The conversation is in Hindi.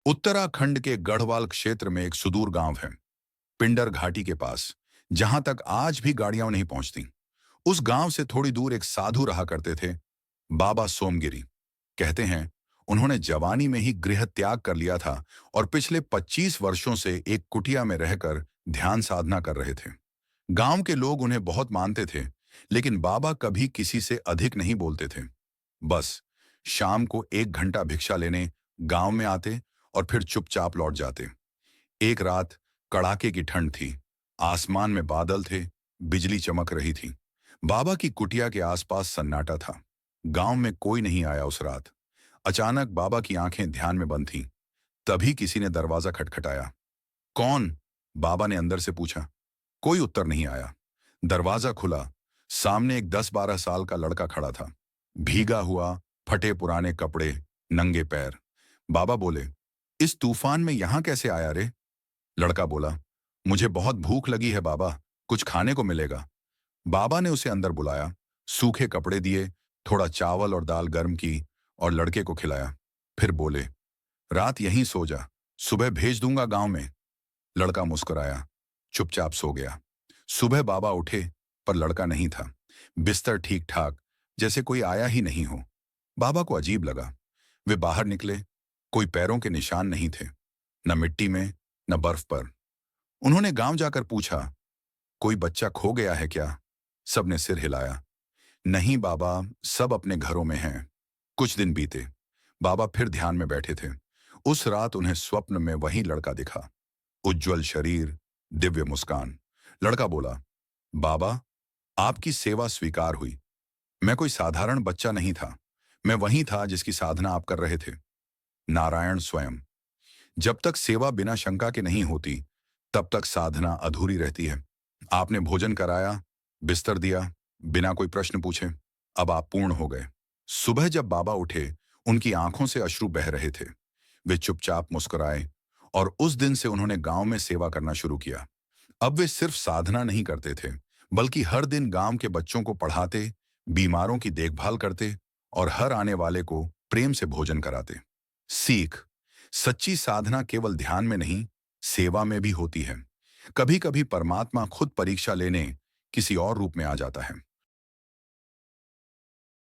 उत्तराखंड के गढ़वाल क्षेत्र में एक सुदूर गांव है, पिंडर घाटी के पास, जहां तक आज भी गाड़ियां नहीं पहुंचती। उस गांव से थोड़ी दूर एक साधु रहा करते थे, बाबा सोमगिरी। कहते हैं उन्होंने जवानी में ही गृह त्याग कर लिया था और पिछले 25 वर्षों से एक कुटिया में रहकर ध्यान साधना कर रहे थे। गांव के लोग उन्हें बहुत मानते थे, लेकिन बाबा कभी किसी से अधिक नहीं बोलते थे। बस शाम को 1 घंटा भिक्षा लेने गांव में आते और फिर चुपचाप लौट जाते। एक रात कड़ाके की ठंड थी, आसमान में बादल थे, बिजली चमक रही थी। बाबा की कुटिया के आसपास सन्नाटा था। गांव में कोई नहीं आया उस रात। अचानक बाबा की आंखें ध्यान में बंद थीं। तभी किसी ने दरवाजा खटखटाया। कौन? बाबा ने अंदर से पूछा। कोई उत्तर नहीं आया। दरवाजा खुला। सामने एक 10-12 साल का लड़का खड़ा था, भीगा हुआ, फटे पुराने कपड़े, नंगे पैर। बाबा बोले, इस तूफान में यहां कैसे आया रे? लड़का बोला, मुझे बहुत भूख लगी है बाबा, कुछ खाने को मिलेगा? बाबा ने उसे अंदर बुलाया, सूखे कपड़े दिए, थोड़ा चावल और दाल गर्म की और लड़के को खिलाया। फिर बोले, रात यहीं सो जा, सुबह भेज दूंगा गांव में। लड़का मुस्कुराया, चुपचाप सो गया। सुबह बाबा उठे, पर लड़का नहीं था। बिस्तर ठीक ठाक, जैसे कोई आया ही नहीं हो। बाबा को अजीब लगा। वे बाहर निकले। कोई पैरों के निशान नहीं थे, न मिट्टी में, न बर्फ पर। उन्होंने गांव जाकर पूछा, कोई बच्चा खो गया है क्या? सबने सिर हिलाया। नहीं बाबा, सब अपने घरों में हैं। कुछ दिन बीते। बाबा फिर ध्यान में बैठे थे। उस रात उन्हें स्वप्न में वही लड़का दिखा, उज्जवल शरीर, दिव्य मुस्कान। लड़का बोला, बाबा, आपकी सेवा स्वीकार हुई। मैं कोई साधारण बच्चा नहीं था, मैं वही था जिसकी साधना आप कर रहे थे, नारायण स्वयं। जब तक सेवा बिना शंका के नहीं होती, तब तक साधना अधूरी रहती है। आपने भोजन कराया, बिस्तर दिया, बिना कोई प्रश्न पूछे। अब आप पूर्ण हो गए। सुबह जब बाबा उठे, उनकी आंखों से अश्रु बह रहे थे। वे चुपचाप मुस्कुराए और उस दिन से उन्होंने गांव में सेवा करना शुरू किया। अब वे सिर्फ साधना नहीं करते थे, बल्कि हर दिन गांव के बच्चों को पढ़ाते, बीमारों की देखभाल करते और हर आने वाले को प्रेम से भोजन कराते। सीख: सच्ची साधना केवल ध्यान में नहीं, सेवा में भी होती है। कभी कभी परमात्मा खुद परीक्षा लेने किसी और रूप में आ जाता है।